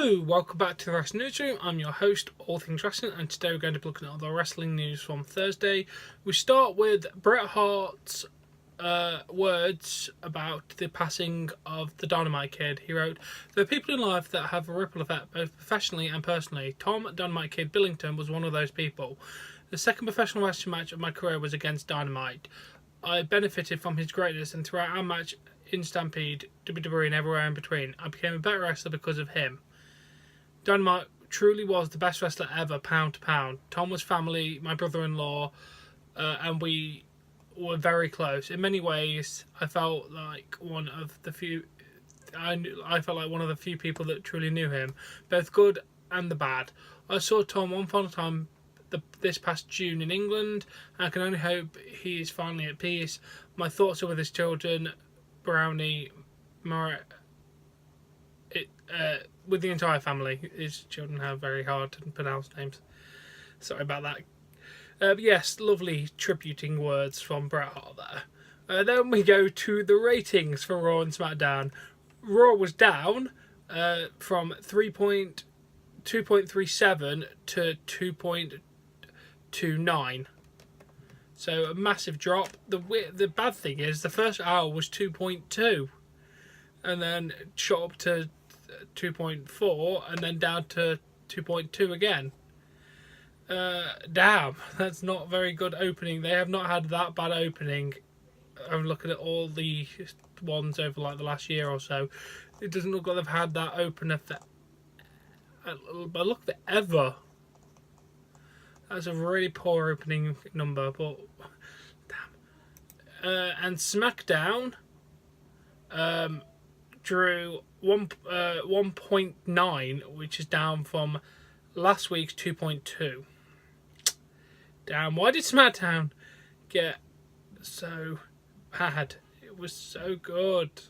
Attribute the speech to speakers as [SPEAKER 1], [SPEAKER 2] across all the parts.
[SPEAKER 1] Hello, welcome back to the Wrestling Newsroom. I'm your host, All Things Wrestling, and today we're going to be looking at all the wrestling news from Thursday. We start with Bret Hart's words about the passing of the Dynamite Kid. He wrote, "There are people in life that have a ripple effect, both professionally and personally. Tom Dynamite Kid Billington was one of those people. The second professional wrestling match of my career was against Dynamite. I benefited from his greatness, and throughout our match in Stampede, WWE and everywhere in between, I became a better wrestler because of him. Dynamite truly was the best wrestler ever, pound to pound. Tom was family, my brother-in-law, and we were very close. In many ways, I felt like one of the few. I felt like one of the few people that truly knew him, both good and the bad. I saw Tom one final time this past June in England, and I can only hope he is finally at peace. My thoughts are with his children, Brownie, with the entire family. His children have very hard to pronounce names. Sorry about that. But yes, lovely tributing words from Bret Hart there. Then we go to the ratings for Raw and SmackDown. Raw was down from 2.37 to 2.29. So a massive drop. The bad thing is the first hour was 2.2, and then shot up to 2.4, and then down to 2.2 again. Damn, that's not very good opening. They have not had that bad opening. I'm looking at all the ones over like the last year or so. It doesn't look like they've had that opener for ever. That's a really poor opening number, but damn. And SmackDown drew 1.9, which is down from last week's 2.2. Damn, why did SmackDown get so bad? It was so good.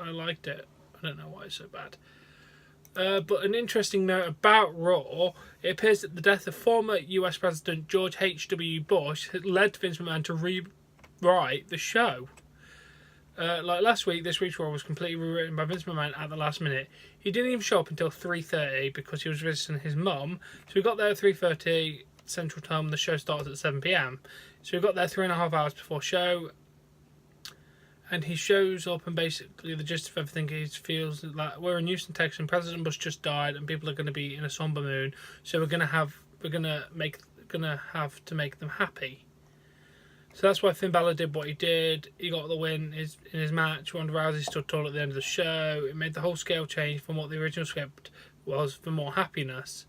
[SPEAKER 1] I liked it. I don't know why it's so bad. But an interesting note about Raw, it appears that the death of former US President George H.W. Bush had led Vince McMahon to rewrite the show. Like last week, this week's Raw was completely rewritten by Vince McMahon at the last minute. He didn't even show up until 3:30 because he was visiting his mum. So we got there at 3:30 Central Time. The show starts at 7 p.m. So we got there 3.5 hours before show. And he shows up, and basically the gist of everything is feels like we're in Houston, Texas. President Bush just died, and people are going to be in a somber mood. So we're gonna have to make them happy. So that's why Finn Balor did what he did. He got the win in his match. Ronda Rousey stood tall at the end of the show. It made the whole scale change from what the original script was for more happiness.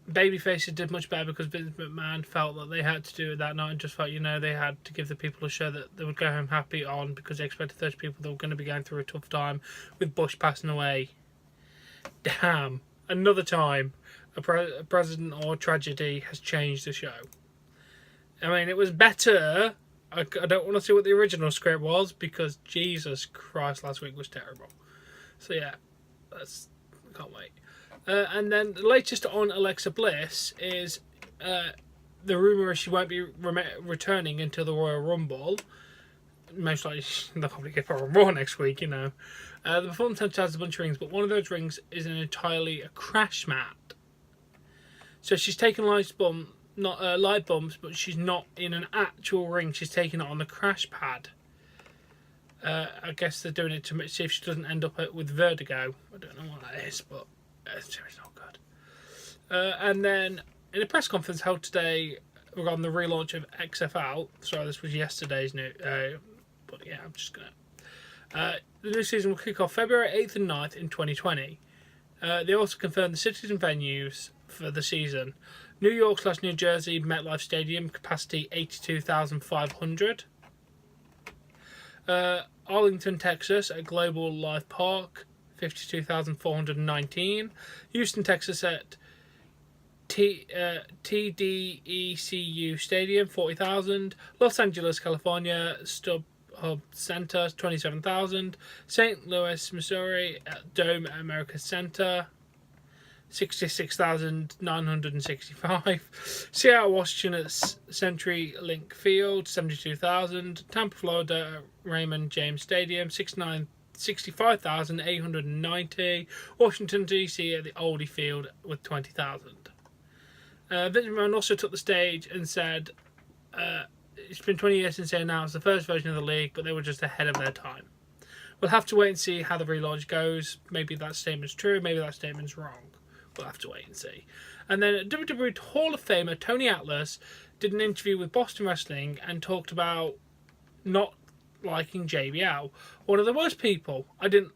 [SPEAKER 1] Babyfaces did much better because Vince McMahon felt that they had to do it that night, and just felt, they had to give the people a show that they would go home happy on, because they expected 30 people that were going to be going through a tough time with Bush passing away. Damn. Another time a president or tragedy has changed the show. I mean, it was better. I don't want to see what the original script was, because Jesus Christ, last week was terrible. So yeah, can't wait. And then the latest on Alexa Bliss is the rumour is she won't be returning until the Royal Rumble. Most likely they'll probably give her a Raw next week, The performance center has a bunch of rings, but one of those rings is entirely a crash mat. So she's taken light bumps, but she's not in an actual ring. She's taking it on the crash pad. I guess they're doing it to see if she doesn't end up with vertigo. I don't know what that is, but it's not good. And then in a press conference held today regarding the relaunch of XFL. Sorry, this was yesterday's news. But yeah, I'm just gonna. The new season will kick off February 8th and 9th in 2020. They also confirmed the cities and venues for the season. New York/New Jersey MetLife Stadium, capacity 82,500. Arlington, Texas at Global Life Park, 52,419. Houston, Texas at TDECU Stadium, 40,000. Los Angeles, California, StubHub Center, 27,000. St. Louis, Missouri at Dome America Center, 66,965. Seattle, Washington at CenturyLink Field, 72,000. Tampa, Florida at Raymond James Stadium, 69,000. 65,890. Washington DC at the Oldie Field with 20,000. Vince McMahon also took the stage and said, it's been 20 years since they announced the first version of the league, but they were just ahead of their time. We'll have to wait and see how the relaunch goes. Maybe that statement's true, maybe that statement's wrong. We'll have to wait and see. And then WWE Hall of Famer Tony Atlas did an interview with Boston Wrestling and talked about not liking JBL. One of the worst people I didn't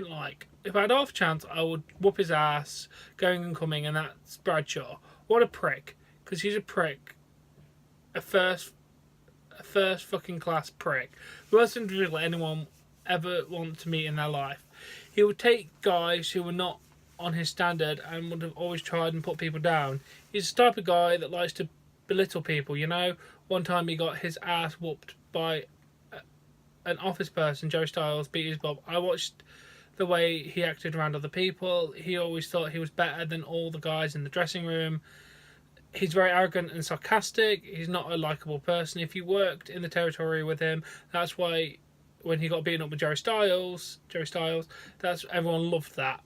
[SPEAKER 1] like. If I had half a chance, I would whoop his ass, going and coming, and that's Bradshaw. What a prick. Because he's a prick. A first fucking class prick. Worst individual anyone ever want to meet in their life. He would take guys who were not on his standard and would have always tried and put people down. He's the type of guy that likes to belittle people, you know. One time he got his ass whooped by an office person, Joe Styles, beat his bob. I watched the way he acted around other people. He always thought he was better than all the guys in the dressing room. He's very arrogant and sarcastic. He's not a likeable person. If you worked in the territory with him, that's why when he got beaten up with Jerry Styles, that's everyone loved that.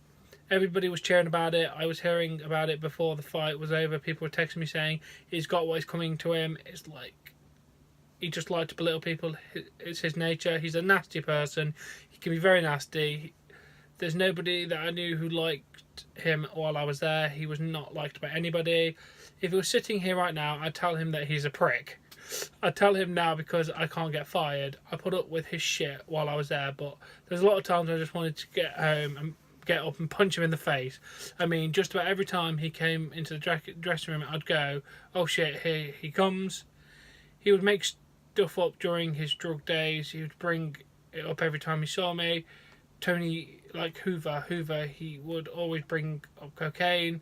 [SPEAKER 1] Everybody was cheering about it. I was hearing about it before the fight was over. People were texting me saying he's got what is coming to him. It's like he just liked to belittle people. It's his nature. He's a nasty person. He can be very nasty. There's nobody that I knew who liked him while I was there. He was not liked by anybody. If he was sitting here right now, I'd tell him that he's a prick. I'd tell him now because I can't get fired. I put up with his shit while I was there, but there's a lot of times I just wanted to get home and get up and punch him in the face. I mean, just about every time he came into the dressing room, I'd go, oh shit, here he comes. He would make stuff up during his drug days. He would bring it up every time he saw me. Tony, like Hoover, he would always bring up cocaine.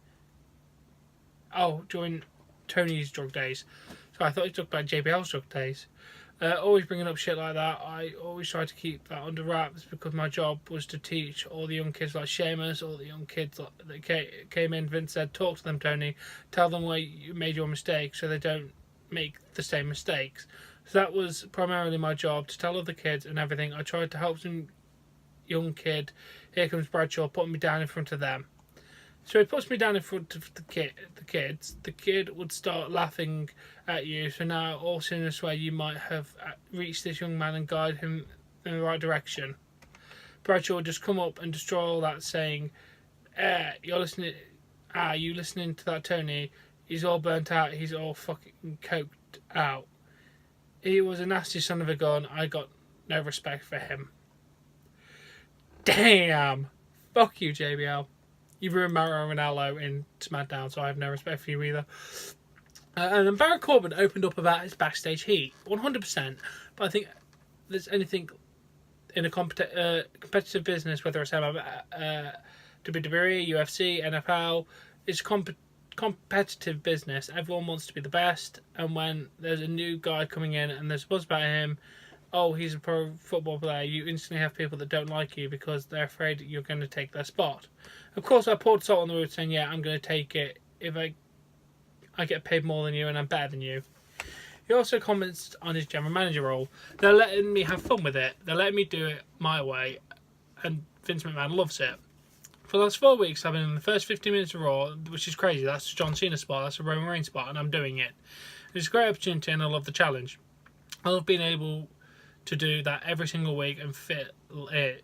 [SPEAKER 1] Oh, during Tony's drug days. So I thought he talked about JBL's drug days. Always bringing up shit like that. I always tried to keep that under wraps because my job was to teach all the young kids like Sheamus, all the young kids that came in. Vince said, talk to them, Tony. Tell them where you made your mistake so they don't make the same mistakes. So that was primarily my job, to tell other kids and everything. I tried to help some young kid. Here comes Bradshaw, putting me down in front of them. So he puts me down in front of the kids. The kid would start laughing at you. So now, all sooner swear, you might have reached this young man and guide him in the right direction. Bradshaw would just come up and destroy all that, saying, you're listening. You listening to that Tony? He's all burnt out. He's all fucking coked out. He was a nasty son of a gun. I got no respect for him. Damn! Fuck you, JBL. You ruined Mauro Ranallo in SmackDown, so I have no respect for you either. And then Baron Corbin opened up about his backstage heat, 100%. But I think there's anything in a competitive business, whether it's WWE, UFC, NFL, it's competitive business. Everyone wants to be the best, and when there's a new guy coming in and there's a buzz about him, oh, he's a pro football player, you instantly have people that don't like you because they're afraid you're going to take their spot. Of course, I poured salt on the wound saying, yeah, I'm going to take it if I get paid more than you and I'm better than you. He also comments on his general manager role. They're letting me have fun with it. They're letting me do it my way, and Vince McMahon loves it. For the last 4 weeks, I've been in the first 15 minutes of Raw, which is crazy. That's a John Cena spot, that's a Roman Reigns spot, and I'm doing it. It's a great opportunity, and I love the challenge. I love being able to do that every single week and fit it.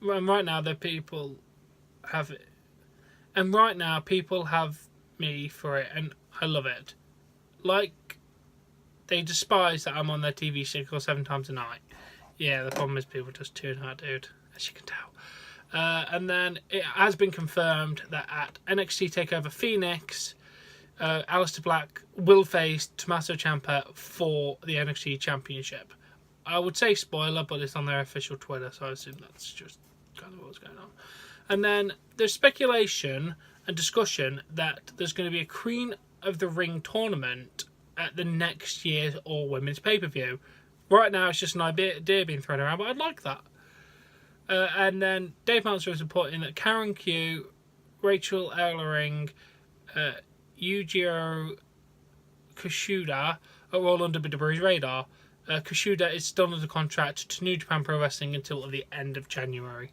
[SPEAKER 1] And right now, people have it. And right now, people have me for it, and I love it. Like, they despise that I'm on their TV 6 or 7 times a night. Yeah, the problem is people just tune out, dude, as you can tell. And then it has been confirmed that at NXT TakeOver Phoenix, Aleister Black will face Tommaso Ciampa for the NXT Championship. I would say spoiler, but it's on their official Twitter, so I assume that's just kind of what's going on. And then there's speculation and discussion that there's going to be a Queen of the Ring tournament at the next year's All Women's pay-per-view. Right now, it's just an idea being thrown around, but I'd like that. And then Dave Meltzer is reporting that Karen Q, Rachel Ellering, Yujiro Kushida are all under WWE's radar. Kushida is still under contract to New Japan Pro Wrestling until the end of January.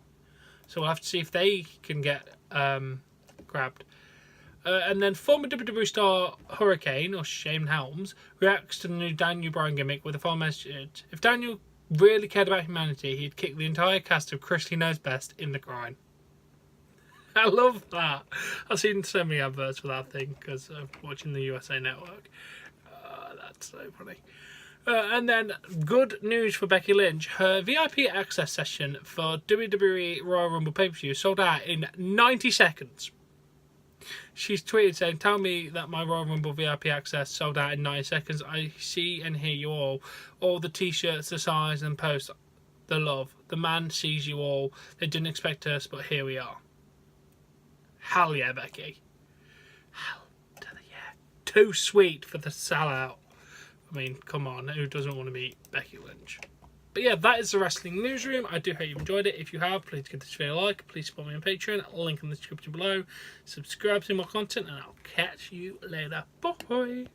[SPEAKER 1] So we'll have to see if they can get grabbed. And then former WWE star Hurricane, or Shane Helms, reacts to the new Daniel Bryan gimmick with a full message. If Daniel really cared about humanity, he'd kick the entire cast of Chris Lee Knows Best in the groin. I love that. I've seen so many adverts for that thing because I'm watching the USA Network. That's so funny. And then, good news for Becky Lynch. Her VIP access session for WWE Royal Rumble pay-per-view sold out in 90 seconds. She's tweeted saying, "Tell me that my Royal Rumble VIP access sold out in 90 seconds. I see and hear you all. All the t-shirts, the signs and posts, the love. The man sees you all. They didn't expect us, but here we are." Hell yeah, Becky. Hell to the yeah. Too sweet for the sellout. I mean, come on, who doesn't want to meet Becky Lynch? But yeah, that is the Wrestling Newsroom. I do hope you've enjoyed it. If you have, please give this video a like. Please support me on Patreon. Link in the description below. Subscribe to more content, and I'll catch you later. Bye.